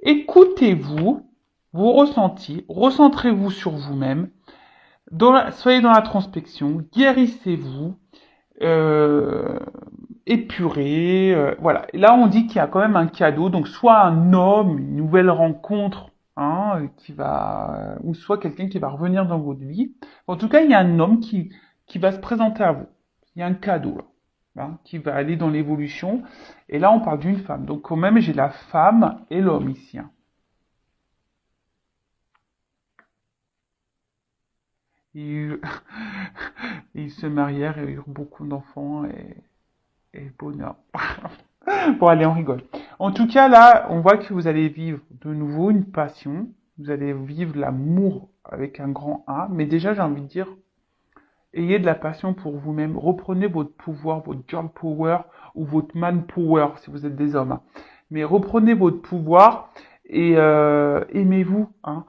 [SPEAKER 1] Écoutez-vous, vos ressentis, recentrez-vous sur vous-même, soyez dans la transpection, guérissez-vous, épurez, voilà. Et là, on dit qu'il y a quand même un cadeau, donc soit un homme, une nouvelle rencontre, hein, ou soit quelqu'un qui va revenir dans votre vie. En tout cas, il y a un homme qui va se présenter à vous. Il y a un cadeau là. Hein, qui va aller dans l'évolution. Et là, on parle d'une femme. Donc, quand même, j'ai la femme et l'homme ici. Hein. Ils, ils se marièrent et eurent beaucoup d'enfants et bonheur. Bon, allez, on rigole. En tout cas, là, on voit que vous allez vivre de nouveau une passion. Vous allez vivre l'amour avec un grand A. Mais déjà, j'ai envie de dire, ayez de la passion pour vous-même. Reprenez votre pouvoir, votre girl power ou votre man power si vous êtes des hommes. Hein. Mais reprenez votre pouvoir et aimez-vous. Hein.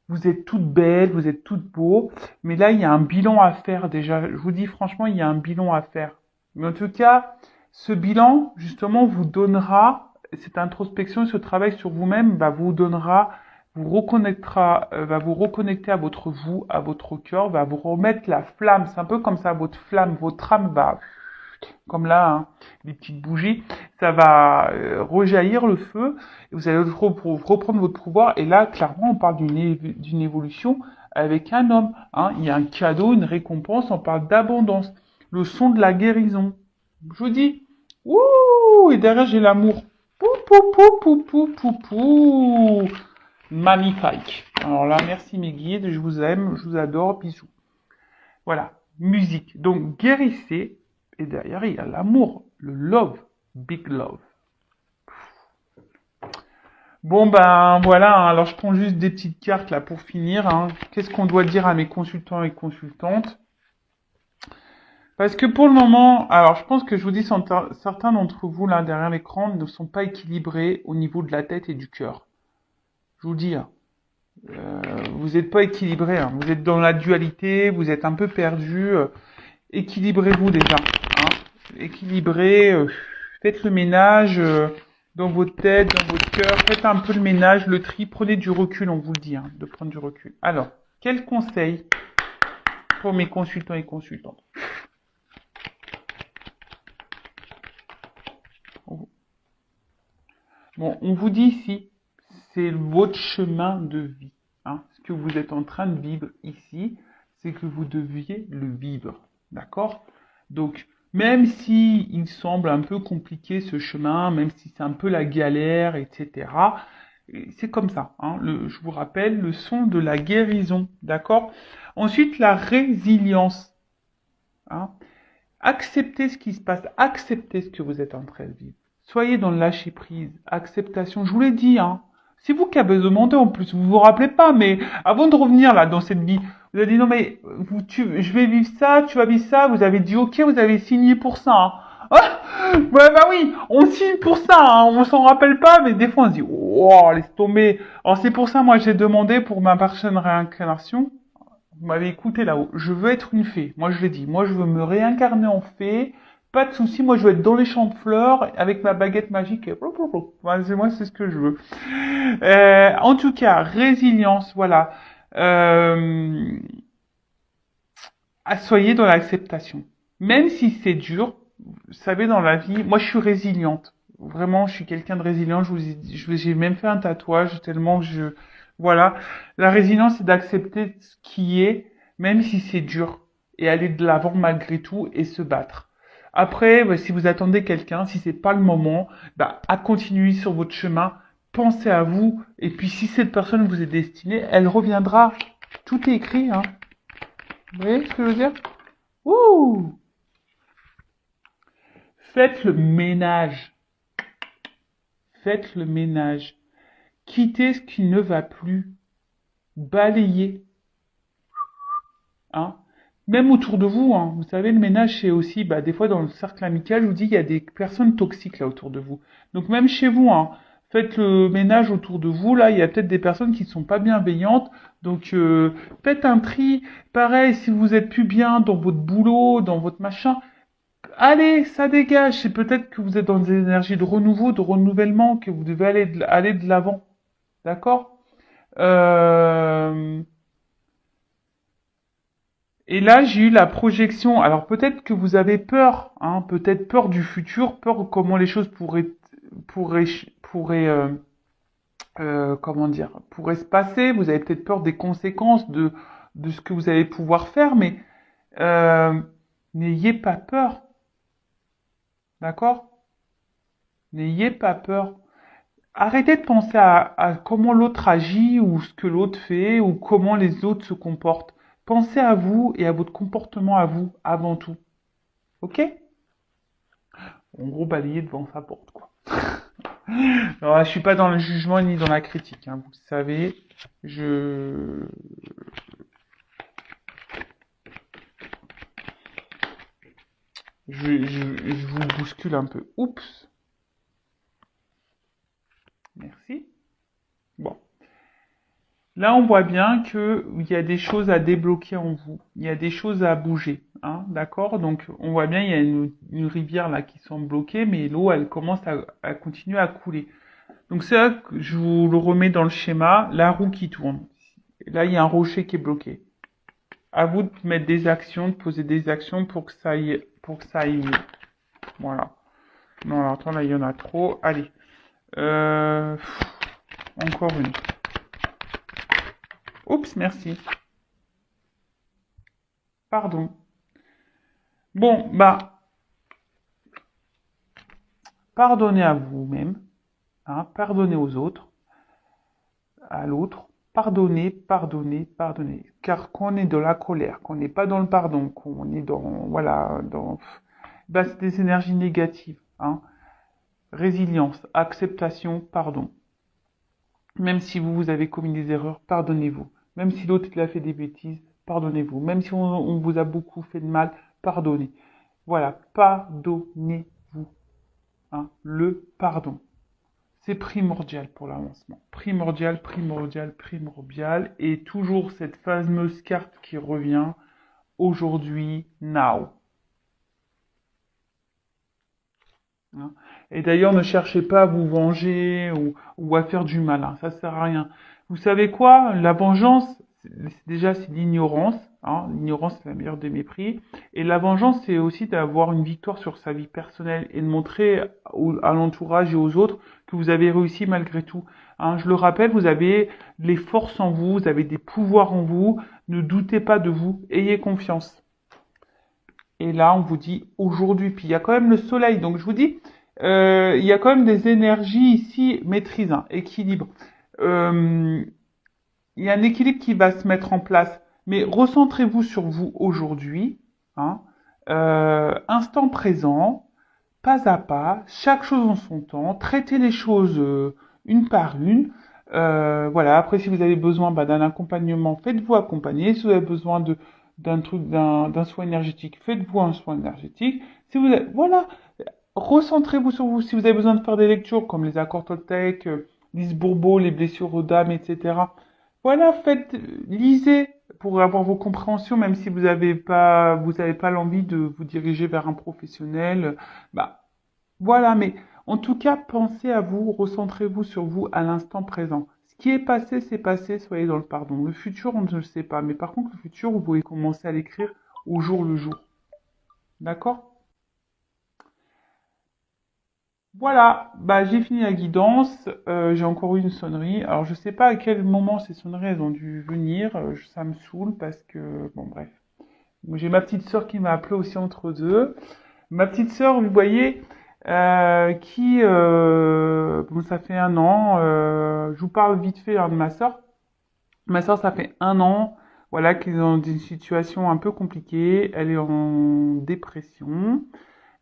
[SPEAKER 1] Vous êtes toutes belles, vous êtes toutes beaux. Mais là, il y a un bilan à faire déjà. Je vous dis franchement, il y a un bilan à faire. Mais en tout cas, ce bilan, justement, vous donnera, cette introspection, ce travail sur vous-même, vous donnera, vous reconnectera, va vous reconnecter à votre vous, à votre cœur, va vous remettre la flamme. C'est un peu comme ça, votre flamme, votre âme va, comme là, hein, les petites bougies, ça va rejaillir le feu, et vous allez reprendre votre pouvoir. Et là, clairement, on parle d'une évolution avec un homme. Hein. Il y a un cadeau, une récompense, on parle d'abondance. Le son de la guérison. Je vous dis, ouh, et derrière j'ai l'amour. Pou, pou, pou, pou, pou, pou, pou. Magnifique. Alors là, merci mes guides, je vous aime, je vous adore, bisous. Voilà, musique. Donc guérissez, et derrière il y a l'amour, le love, big love. Bon ben voilà, hein. Alors je prends juste des petites cartes là pour finir. Hein. Qu'est-ce qu'on doit dire à mes consultants et consultantes? Parce que pour le moment, alors je pense que je vous dis, certains d'entre vous là derrière l'écran ne sont pas équilibrés au niveau de la tête et du cœur. Je vous le dis, hein. Vous n'êtes pas équilibré, hein. Vous êtes dans la dualité, vous êtes un peu perdu. Équilibrez-vous déjà, hein. Équilibrez, faites le ménage dans votre tête, dans votre cœur, faites un peu le ménage, le tri, prenez du recul, on vous le dit, hein, de prendre du recul. Alors, quel conseil pour mes consultants et consultantes? Bon, on vous dit ici, c'est votre chemin de vie, hein. Ce que vous êtes en train de vivre ici, c'est que vous deviez le vivre, d'accord? Donc, même si il semble un peu compliqué ce chemin, même si c'est un peu la galère, etc., c'est comme ça, hein. Je vous rappelle, le son de la guérison, d'accord? Ensuite, la résilience, hein. Acceptez ce qui se passe, acceptez ce que vous êtes en train de vivre. Soyez dans le lâcher prise, acceptation. Je vous l'ai dit, hein. C'est vous qui avez demandé en plus. Vous vous rappelez pas, mais avant de revenir là dans cette vie, vous avez dit non mais je vais vivre ça, tu vas vivre ça. Vous avez dit ok, vous avez signé pour ça, hein. Ah, ouais bah oui, on signe pour ça, hein. On s'en rappelle pas, mais des fois on se dit oh laisse tomber. Alors c'est pour ça moi j'ai demandé pour ma prochaine réincarnation. Vous m'avez écouté là-haut. Je veux être une fée. Moi, je l'ai dit. Moi, je veux me réincarner en fée. Pas de souci. Moi, je veux être dans les champs de fleurs avec ma baguette magique. Moi, c'est ce que je veux. En tout cas, résilience, voilà. Euh, soyez dans l'acceptation. Même si c'est dur, vous savez, dans la vie, moi, je suis résiliente. Vraiment, je suis quelqu'un de résilient. J'ai même fait un tatouage tellement voilà. La résilience, c'est d'accepter ce qui est, même si c'est dur, et aller de l'avant malgré tout et se battre. Après, bah, si vous attendez quelqu'un, si c'est pas le moment, bah, à continuer sur votre chemin, pensez à vous, et puis si cette personne vous est destinée, elle reviendra. Tout est écrit, hein. Vous voyez ce que je veux dire? Ouh! Faites le ménage. Faites le ménage. Quittez ce qui ne va plus. Balayez. Hein. Même autour de vous, hein. Vous savez, le ménage, c'est aussi, bah, des fois dans le cercle amical, je vous dis, il y a des personnes toxiques là autour de vous. Donc même chez vous, hein, faites le ménage autour de vous. Là, il y a peut-être des personnes qui ne sont pas bienveillantes. Donc faites un tri. Pareil, si vous êtes plus bien dans votre boulot, dans votre machin, allez, ça dégage. C'est peut-être que vous êtes dans des énergies de renouveau, de renouvellement, que vous devez aller de l'avant. D'accord? euh, Et là, j'ai eu la projection. Alors peut-être que vous avez peur, hein, peut-être peur du futur, peur de comment les choses pourraient, pourraient comment dire, pourraient se passer. Vous avez peut-être peur des conséquences de ce que vous allez pouvoir faire, mais euh, n'ayez pas peur, d'accord? N'ayez pas peur. Arrêtez de penser à comment l'autre agit ou ce que l'autre fait ou comment les autres se comportent. Pensez à vous et à votre comportement à vous avant tout. Ok? En gros, balayer devant sa porte, quoi. Alors là, je suis pas dans le jugement ni dans la critique, hein, vous le savez. Je... je vous bouscule un peu. Oups. Merci. Bon. Là, on voit bien qu'il y a des choses à débloquer en vous. Il y a des choses à bouger. Hein, d'accord? Donc, on voit bien, il y a une rivière là qui semble bloquée, mais l'eau, elle commence à continuer à couler. Donc, ça, je vous le remets dans le schéma. La roue qui tourne. Là, il y a un rocher qui est bloqué. À vous de mettre des actions, de poser des actions pour que ça aille mieux. Voilà. Non, alors attends, là, il y en a trop. Allez. Euh, encore une. Oups, merci. Pardon. Bon, bah, pardonnez à vous-même, hein, pardonnez aux autres, à l'autre. Pardonnez, pardonnez, pardonnez. Car quand on est dans la colère, qu'on n'est pas dans le pardon, qu'on est dans, voilà, bah, c'est des énergies négatives, hein. Résilience, acceptation, pardon. Même si vous avez commis des erreurs, pardonnez-vous. Même si l'autre il a fait des bêtises, pardonnez-vous. Même si on vous a beaucoup fait de mal, pardonner. Voilà, pardonnez-vous. Hein, le pardon. C'est primordial pour l'avancement. Primordial, primordial, primordial. Et toujours cette fameuse carte qui revient. Aujourd'hui, now. Hein. Et d'ailleurs, ne cherchez pas à vous venger ou à faire du mal. Hein. Ça sert à rien. Vous savez quoi? La vengeance, déjà, c'est l'ignorance. Hein. L'ignorance, c'est la meilleure des mépris. Et la vengeance, c'est aussi d'avoir une victoire sur sa vie personnelle et de montrer à l'entourage et aux autres que vous avez réussi malgré tout. Hein. Je le rappelle, vous avez les forces en vous, vous avez des pouvoirs en vous. Ne doutez pas de vous. Ayez confiance. Et là, on vous dit aujourd'hui, puis il y a quand même le soleil, donc je vous dis, il y a quand même des énergies ici maîtrise, hein, équilibre. Euh, il y a un équilibre qui va se mettre en place, mais recentrez-vous sur vous aujourd'hui, hein, instant présent, pas à pas, chaque chose en son temps, traitez les choses une par une. Voilà. Après, si vous avez besoin d'un accompagnement, faites-vous accompagner. Si vous avez besoin d'un soin énergétique, faites-vous un soin énergétique. Si vous avez, voilà, recentrez-vous sur vous. Si vous avez besoin de faire des lectures comme les accords Toltec, Lise Bourbeau, les blessures aux dames, etc. Voilà, lisez pour avoir vos compréhensions, même si vous avez pas l'envie de vous diriger vers un professionnel. Bah, voilà, mais en tout cas, pensez à vous, recentrez-vous sur vous à l'instant présent. Ce qui est passé, c'est passé, soyez dans le pardon. Le futur, on ne le sait pas, mais par contre, le futur, vous pouvez commencer à l'écrire au jour le jour. D'accord? Voilà, bah j'ai fini la guidance, j'ai encore eu une sonnerie. Alors je sais pas à quel moment ces sonneries elles ont dû venir, ça me saoule parce que bon bref. J'ai ma petite sœur qui m'a appelé aussi entre deux. Ma petite sœur, vous voyez, bon, ça fait un an, je vous parle vite fait hein, de ma sœur. Ma sœur, ça fait un an, voilà, qu'elle est dans une situation un peu compliquée. Elle est en dépression.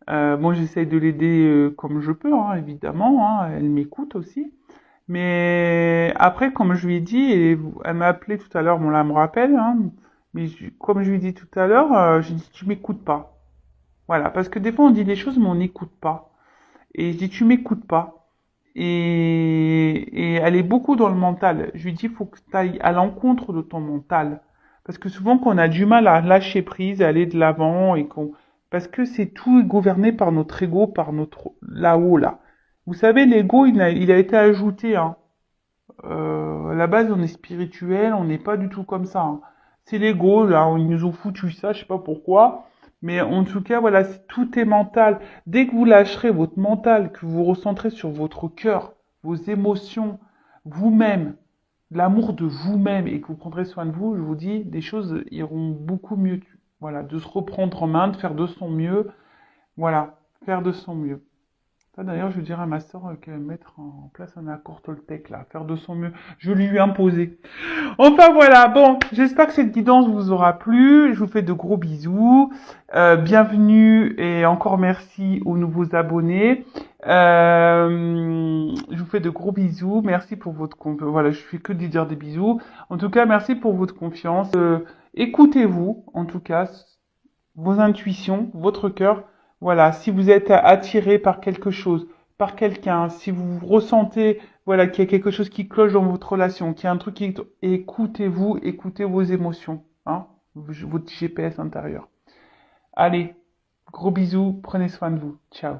[SPEAKER 1] Bon, j'essaye de l'aider comme je peux, hein, évidemment. Hein, elle m'écoute aussi. Mais après, comme je lui ai dit, elle m'a appelé tout à l'heure, bon là, elle me rappelle, hein, mais comme je lui ai dit tout à l'heure, j'ai dit, tu m'écoutes pas. Voilà, parce que des fois on dit des choses mais on n'écoute pas. Et je dis tu m'écoutes pas. Et elle est beaucoup dans le mental. Je lui dis faut que tu ailles à l'encontre de ton mental. Parce que souvent qu'on a du mal à lâcher prise, à aller de l'avant et qu'on parce que c'est tout gouverné par notre ego, par notre là-haut là. Vous savez, l'ego il a été ajouté. Hein. À la base on est spirituel, on n'est pas du tout comme ça. Hein. C'est l'ego là, ils nous ont foutu ça, je sais pas pourquoi. Mais en tout cas, voilà, tout est mental. Dès que vous lâcherez votre mental, que vous vous recentrez sur votre cœur, vos émotions, vous-même, l'amour de vous-même et que vous prendrez soin de vous, je vous dis, les choses iront beaucoup mieux. Voilà, de se reprendre en main, de faire de son mieux. Voilà, faire de son mieux. Ça, d'ailleurs, je dirais à ma sœur qu'elle va mettre en place un accord Toltec, là, faire de son mieux. Je lui ai imposé. Enfin voilà, bon, j'espère que cette guidance vous aura plu. Je vous fais de gros bisous. Bienvenue et encore merci aux nouveaux abonnés. Je vous fais de gros bisous. Merci pour votre confiance. Voilà, je fais que de dire des bisous. En tout cas, merci pour votre confiance. Écoutez-vous, en tout cas, vos intuitions, votre cœur. Voilà, si vous êtes attiré par quelque chose, par quelqu'un, si vous ressentez voilà, qu'il y a quelque chose qui cloche dans votre relation, qu'il y a un truc qui... Écoutez-vous, écoutez vos émotions, hein, votre GPS intérieur. Allez, gros bisous, prenez soin de vous. Ciao.